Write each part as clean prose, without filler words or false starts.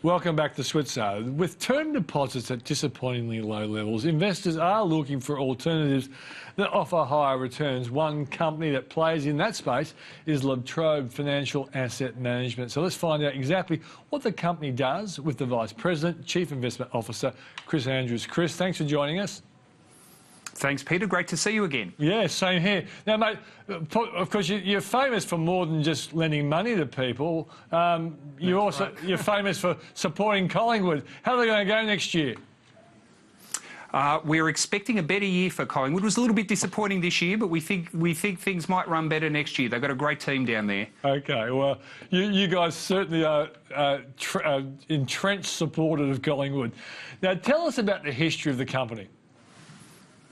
Welcome back to Switzer. With term deposits at disappointingly low levels, investors are looking for alternatives that offer higher returns. One company that plays in that space is La Trobe Financial Asset Management. So let's find out exactly what the company does with the Vice President, Chief Investment Officer, Chris Andrews. Chris, thanks for joining us. Thanks, Peter. Great to see you again. Yeah, same here. Now, mate, of course, you're famous for more than just lending money to people. You're famous for supporting Collingwood. How are they going to go next year? We're expecting a better year for Collingwood. It was a little bit disappointing this year, but we think things might run better next year. They've got a great team down there. OK, well, you guys certainly are entrenched supporters of Collingwood. Now, tell us about the history of the company.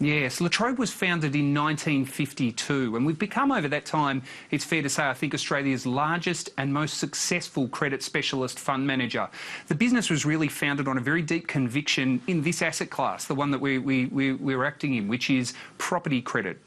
Yes, La Trobe was founded in 1952, and we've become, over that time, it's fair to say, I think, Australia's largest and most successful credit specialist fund manager. The business was really founded on a very deep conviction in this asset class, the one that we're acting in, which is property credit.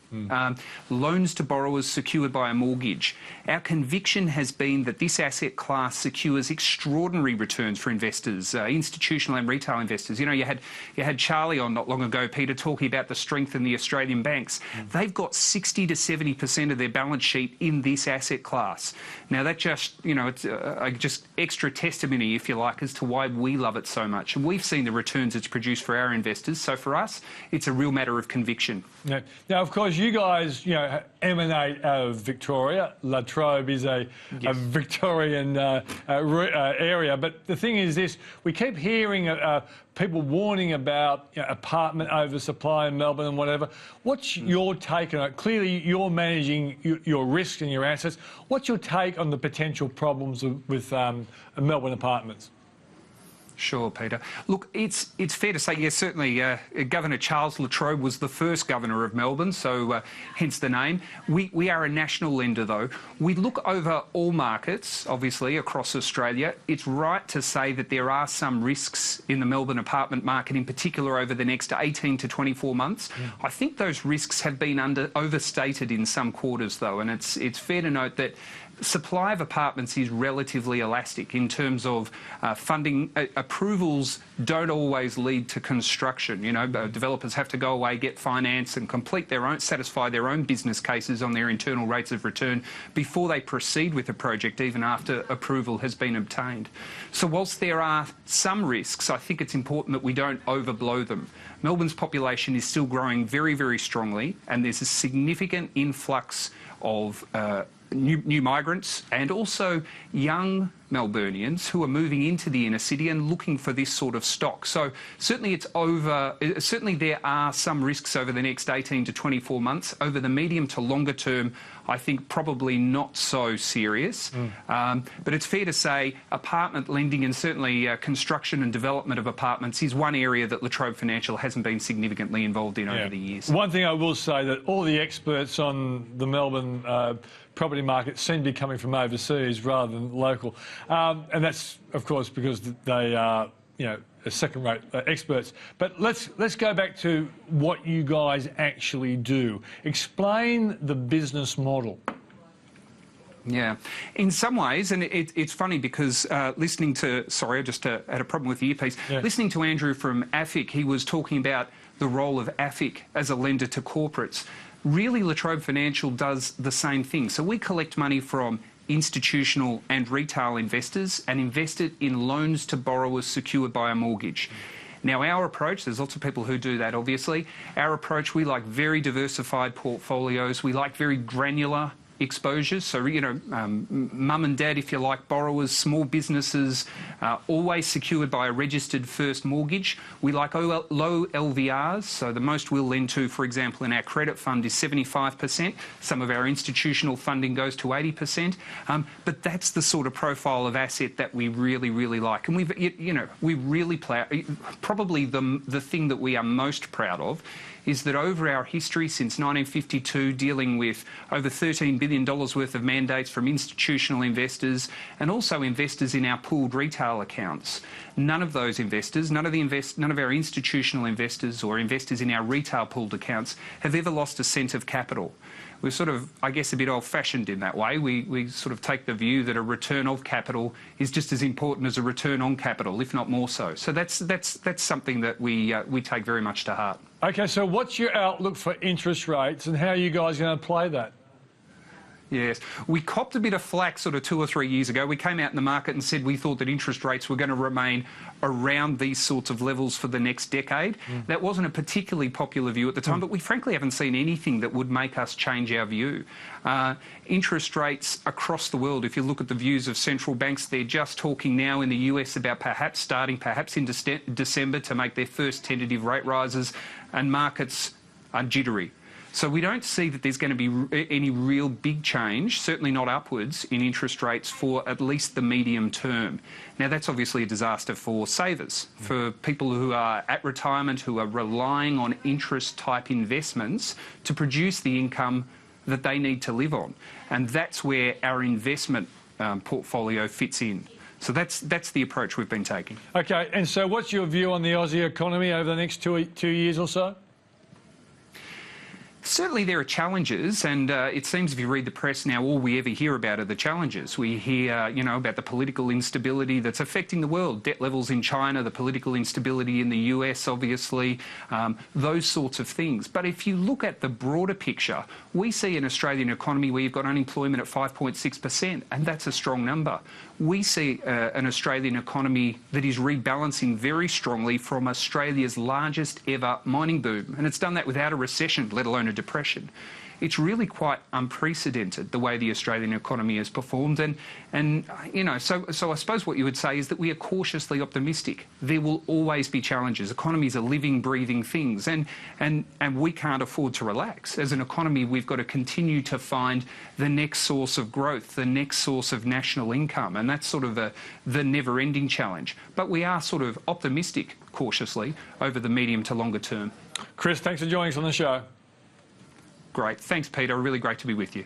Loans to borrowers secured by a mortgage. Our conviction has been that this asset class secures extraordinary returns for investors, institutional and retail investors. You know, you had Charlie on not long ago, Peter, talking about the strength in the Australian banks. They've got 60 to 70% of their balance sheet in this asset class. Now that just, you know, it's just extra testimony, if you like, as to why we love it so much. And we've seen the returns it's produced for our investors. So for us, it's a real matter of conviction. Now, of course, you guys, you know, emanate out of Victoria. La Trobe is a Victorian area. But the thing is this, we keep hearing people warning about, you know, apartment oversupply in Melbourne and whatever. What's your take on it? Clearly, you're managing your risks and your assets. What's your take on the potential problems with Melbourne apartments? Sure, Peter. Look, it's fair to say, yes, certainly Governor Charles La Trobe was the first governor of Melbourne, so hence the name. We are a national lender, though. We look over all markets, obviously, across Australia. It's right to say that there are some risks in the Melbourne apartment market, in particular over the next 18 to 24 months. I think those risks have been overstated in some quarters, though, and it's fair to note that supply of apartments is relatively elastic in terms of funding. Approvals don't always lead to construction. You know, developers have to go away, get finance and satisfy their own business cases on their internal rates of return before they proceed with a project, even after approval has been obtained. So whilst there are some risks, I think it's important that we don't overblow them. Melbourne's population is still growing very, very strongly, and there's a significant influx of new migrants and also young Melburnians who are moving into the inner city and looking for this sort of stock. So certainly certainly there are some risks over the next 18 to 24 months. Over the medium to longer term, I think probably not so serious. But it's fair to say apartment lending and certainly construction and development of apartments is one area that La Trobe Financial hasn't been significantly involved in over the years. One thing I will say, that all the experts on the Melbourne property market seem to be coming from overseas rather than local. And that's, of course, because they are, you know, second-rate experts. But let's go back to what you guys actually do. Explain the business model. Yeah, in some ways, and it's funny because listening to, sorry, I just had a problem with the earpiece. Listening to Andrew from AFIC, he was talking about the role of AFIC as a lender to corporates. Really, La Trobe Financial does the same thing. So we collect money from institutional and retail investors and invest it in loans to borrowers secured by a mortgage. Now, our approach, there's lots of people who do that, obviously. Our approach, we like very diversified portfolios. We like very granular exposures. So, you know, mum and dad, if you like, borrowers, small businesses, always secured by a registered first mortgage. We like low LVRs. So the most we'll lend to, for example, in our credit fund is 75%. Some of our institutional funding goes to 80%. But that's the sort of profile of asset that we really, really like. And we really probably the thing that we are most proud of is that over our history since 1952, dealing with over $13 billion worth of mandates from institutional investors and also investors in our pooled retail accounts, none of those investors, none of our institutional investors or investors in our retail pooled accounts have ever lost a cent of capital. we're sort of, I guess, a bit old-fashioned in that way. We sort of take the view that a return of capital is just as important as a return on capital, if not more so. So that's something that we take very much to heart. Okay, so what's your outlook for interest rates and how are you guys going to play that? Yes, we copped a bit of flack sort of 2 or 3 years ago. We came out in the market and said we thought that interest rates were going to remain around these sorts of levels for the next decade. That wasn't a particularly popular view at the time, but we frankly haven't seen anything that would make us change our view. Interest rates across the world, if you look at the views of central banks, they're just talking now in the US about perhaps in December to make their first tentative rate rises, and markets are jittery. So we don't see that there's going to be any real big change, certainly not upwards, in interest rates for at least the medium term. Now, that's obviously a disaster for savers, for people who are at retirement, who are relying on interest-type investments to produce the income that they need to live on. And that's where our investment portfolio fits in. So that's the approach we've been taking. Okay, and so what's your view on the Aussie economy over the next two years or so? Certainly there are challenges, and it seems if you read the press now, all we ever hear about are the challenges. We hear, you know, about the political instability that's affecting the world, debt levels in China, the political instability in the US, obviously, those sorts of things. But if you look at the broader picture, we see an Australian economy where you've got unemployment at 5.6%, and that's a strong number. We see an Australian economy that is rebalancing very strongly from Australia's largest ever mining boom, and it's done that without a recession, let alone a depression. It's really quite unprecedented the way the Australian economy has performed, and you know, so I suppose what you would say is that we are cautiously optimistic. There will always be challenges. Economies are living, breathing things, and we can't afford to relax. As an economy, we've got to continue to find the next source of growth, the next source of national income, and that's sort of the never-ending challenge. But we are sort of optimistic, cautiously, over the medium to longer term. Chris, thanks for joining us on the show. Great. Thanks, Peter. Really great to be with you.